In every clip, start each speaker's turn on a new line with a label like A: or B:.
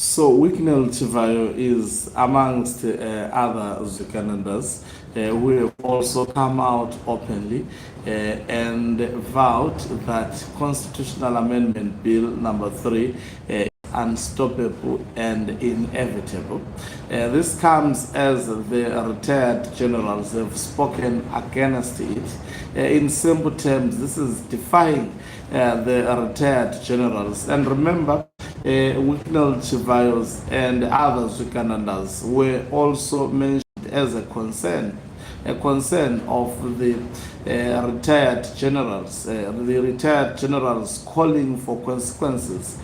A: So Wicknell Chivayo is amongst other Zukanandas who have also come out openly and vowed that Constitutional Amendment Bill number 3 is unstoppable and inevitable. This comes as the retired generals have spoken against it. In simple terms, this is defying the retired generals. And remember, Wicknell Chivayos and other Zukanandas were also mentioned as a concern of the retired generals. The retired generals calling for consequences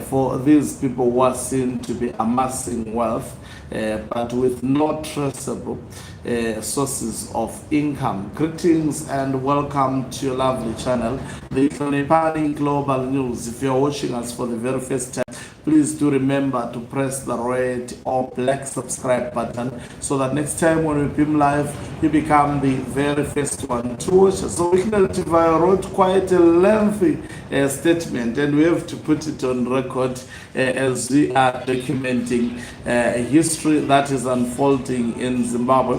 A: for these people who are seen to be amassing wealth but with no traceable sources of income. Greetings and welcome to your lovely channel, the Parliamentary Global News. If you're watching us for the very first time, please do remember to press the red or black subscribe button so that next time when we film live, you become the very first one to watch us. So Wicknell Chivayo wrote quite a lengthy statement, and we have to put it on record as we are documenting history that is unfolding in Zimbabwe.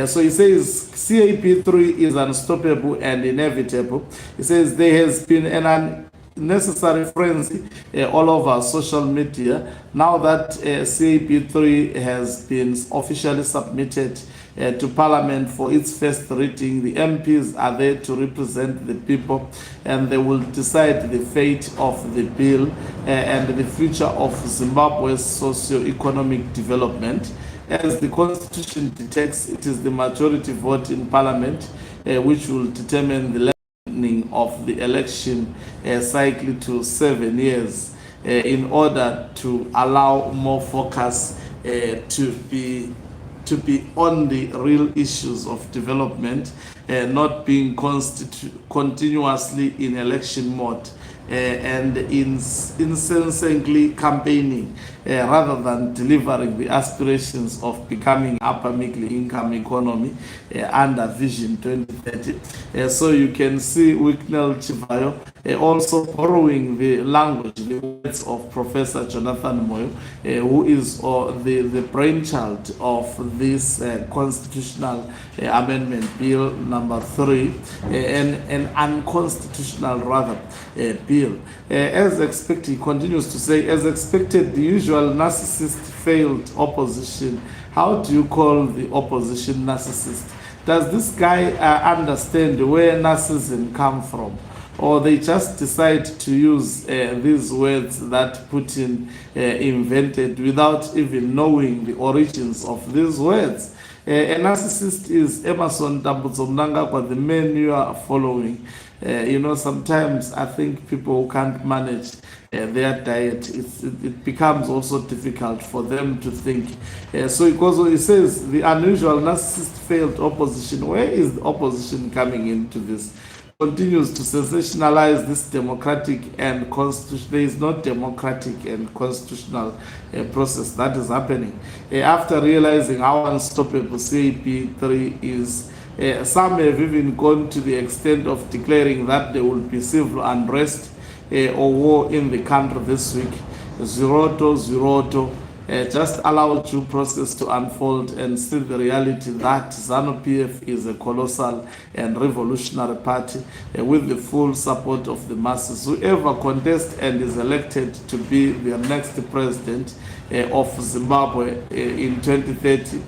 A: So he says CAP3 is unstoppable and inevitable. He says there has been an necessary frenzy all over social media now that CAP3 has been officially submitted to Parliament for its first reading. The MPs are there to represent the people, and they will decide the fate of the bill and the future of Zimbabwe's socio-economic development. As the Constitution detects, it is the majority vote in Parliament which will determine the of the election cycle to 7 years in order to allow more focus to be on the real issues of development, not being continuously in election mode and incessantly campaigning rather than delivering the aspirations of becoming upper middle income economy under Vision 2030. So you can see Wicknell Chivayo also borrowing the language, the words of Professor Jonathan Moyo, who is the brainchild of this Constitutional Amendment Bill number 3, an unconstitutional rather bill. As expected, he continues to say, as expected, the usual narcissist failed opposition. How do you call the opposition narcissist? Does this guy understand where narcissism come from? Or they just decide to use these words that Putin invented without even knowing the origins of these words? A narcissist is Emerson Dambudzo Mnangagwa, the man you are following. Sometimes I think people who can't manage their diet, it becomes also difficult for them to think. So because he says the unusual narcissist failed opposition, where is the opposition coming into this? Continues to sensationalize this democratic and constitutional. There is not democratic and constitutional process that is happening. After realizing how unstoppable CAP3 is, some have even gone to the extent of declaring that there will be civil unrest or war in the country this week. Ziroto. Just allow due process to unfold and see the reality that ZANU-PF is a colossal and revolutionary party with the full support of the masses. Whoever contests and is elected to be the next president of Zimbabwe in 2030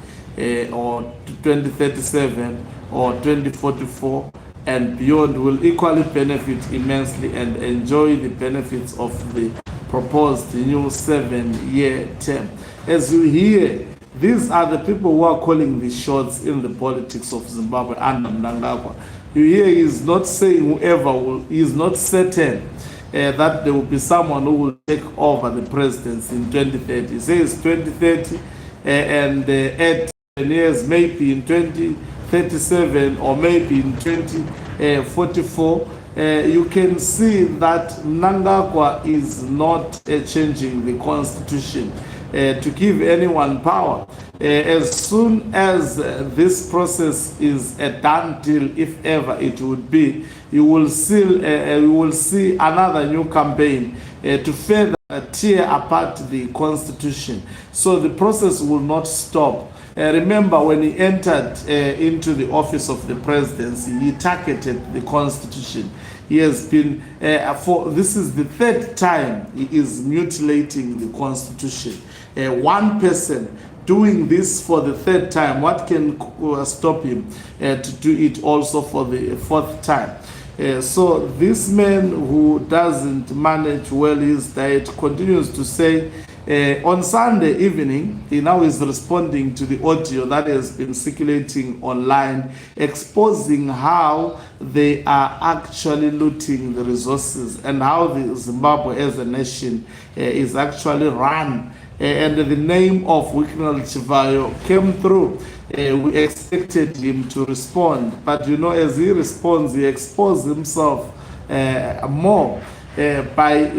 A: or 2037 or 2044 and beyond will equally benefit immensely and enjoy the benefits of the proposed new 7-year term. As you hear, these are the people who are calling the shots in the politics of Zimbabwe under Mnangagwa. You hear he is not saying whoever will, he is not certain that there will be someone who will take over the presidency in 2030. He says 2030 and 8 years, maybe in 2037 or maybe in 2044. You can see that Mnangagwa is not changing the constitution to give anyone power. As soon as this process is a done deal, if ever it would be, you will see another new campaign to further tear apart the constitution. So the process will not stop. Remember, when he entered into the office of the presidency, he targeted the constitution. He has been, this is the third time he is mutilating the constitution. One person doing this for the third time, what can stop him to do it also for the fourth time? So this man who doesn't manage well his diet continues to say, on Sunday evening, he now is responding to the audio that has been circulating online, exposing how they are actually looting the resources and how the Zimbabwe as a nation is actually run. And the name of Wicknell Chivayo came through. We expected him to respond, but you know, as he responds, he exposes himself more by,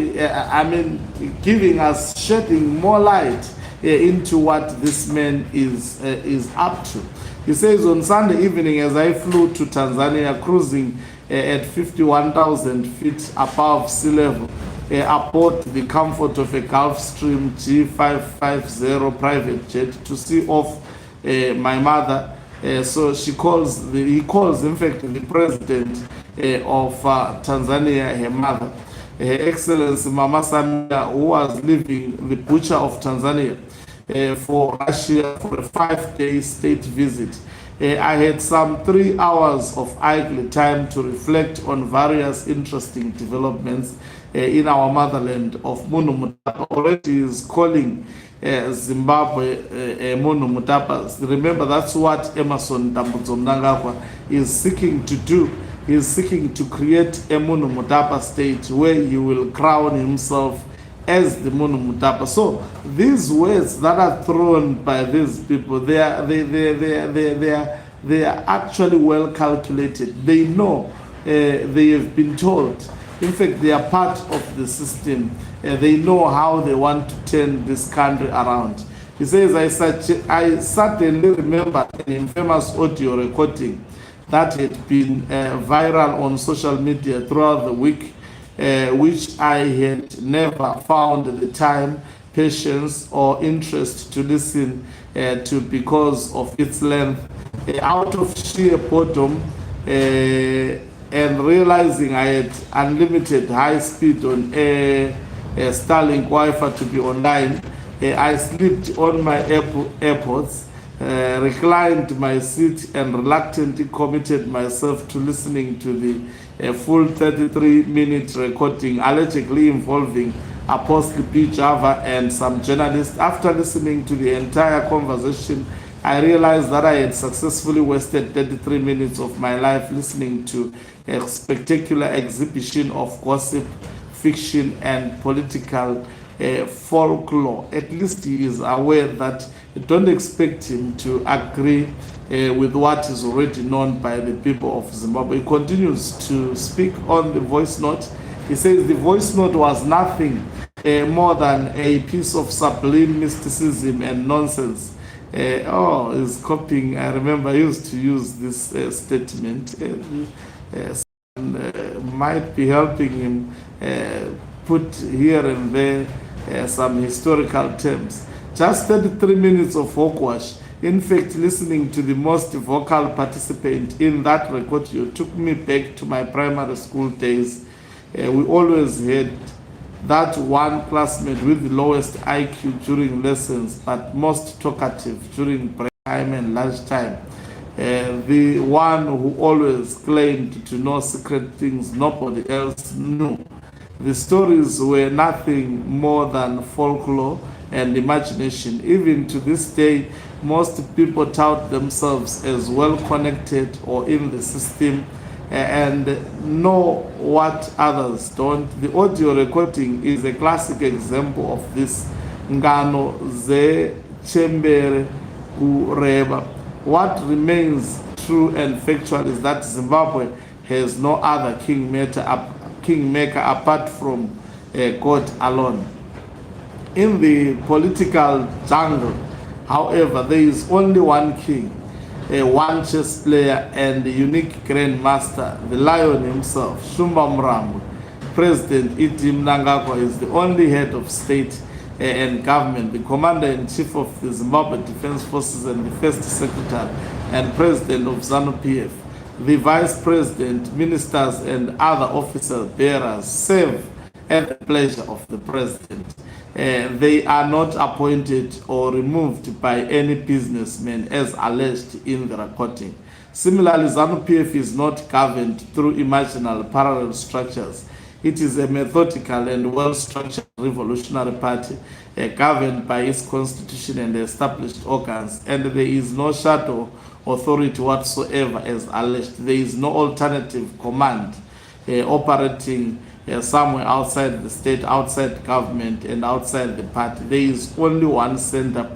A: giving us, shedding more light into what this man is up to. He says, on Sunday evening, as I flew to Tanzania, cruising at 51,000 feet above sea level, aboard the comfort of a Gulfstream G550 private jet to see off my mother. So he calls, in fact, the president of Tanzania, her mother, Her Excellency Mama Samia, who was leaving the butcher of Tanzania for Russia for a 5-day state visit. I had some 3 hours of idle time to reflect on various interesting developments in our motherland of Munu Mutapa. Already is calling Zimbabwe Munu Mutapa. Remember, that's what Emerson Dambudzo Mnangagwa is seeking to do. He is seeking to create a Munu Mutapa state where he will crown himself as the Munu Mutapa. So these words that are thrown by these people, they are actually well calculated. They know, they have been told. In fact, they are part of the system. They know how they want to turn this country around. He says, I certainly remember an infamous audio recording that had been viral on social media throughout the week, which I had never found the time, patience, or interest to listen to because of its length. Out of sheer boredom and realizing I had unlimited high speed on Starlink Wi-Fi to be online, I slipped on my AirPods, reclined my seat, and reluctantly committed myself to listening to the full 33-minute recording, allegedly involving Apostle P. Java and some journalists. After listening to the entire conversation, I realized that I had successfully wasted 33 minutes of my life listening to a spectacular exhibition of gossip, fiction, and political folklore. At least he is aware that don't expect him to agree with what is already known by the people of Zimbabwe. He continues to speak on the voice note. He says the voice note was nothing more than a piece of sublime mysticism and nonsense. He's copying. I remember I used to use this statement. Might be helping him put here and there some historical terms. Just 33 minutes of hogwash. In fact, listening to the most vocal participant in that record took me back to my primary school days. We always had that one classmate with the lowest IQ during lessons, but most talkative during break time and lunchtime. The one who always claimed to know secret things nobody else knew. The stories were nothing more than folklore and imagination. Even to this day, most people tout themselves as well connected or in the system and know what others don't. The audio recording is a classic example of this. Ngano ze chembere kureba. What remains true and factual is that Zimbabwe has no other kingmaker apart from God alone. In the political jungle, however, there is only one king, one chess player and the unique grandmaster, the lion himself, Shumba Mrambo. President Idim Nangagwa is the only head of state and government, the Commander-in-Chief of the Zimbabwe Defense Forces and the First Secretary and President of ZANU-PF. The Vice President, ministers and other officer bearers serve at the pleasure of the President. They are not appointed or removed by any businessman as alleged in the recording. Similarly, ZANU-PF is not governed through imaginary parallel structures. It is a methodical and well-structured revolutionary party governed by its constitution and established organs, and there is no shadow authority whatsoever as alleged. There is no alternative command operating somewhere outside the state, outside government, and outside the party. There is only one center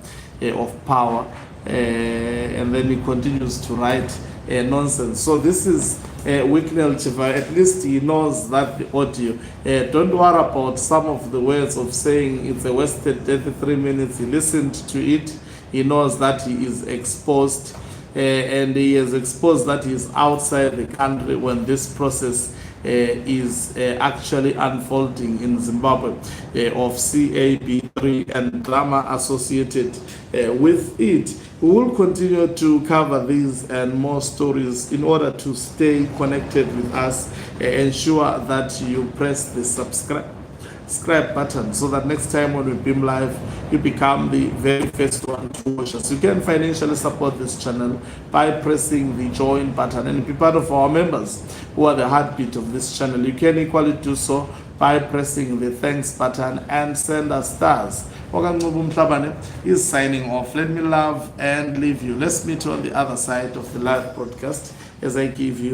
A: of power, and then he continues to write nonsense. So this is Wicknell Chivayo. At least he knows that the audio. Don't worry about some of the words of saying it's a wasted 33 minutes. He listened to it. He knows that he is exposed, and he has exposed that he is outside the country when this process is actually unfolding in Zimbabwe of CAB3 and drama associated with it. We will continue to cover these and more stories. In order to stay connected with us, ensure that you press the subscribe button so that next time when we beam live, you become the very first one to watch us. You can financially support this channel by pressing the join button and be part of our members who are the heartbeat of this channel. You can equally do so by pressing the thanks button and send us stars. Okanqubu Mhlabane is signing off. Let me love and leave you. Let's meet on the other side of the live broadcast as I give you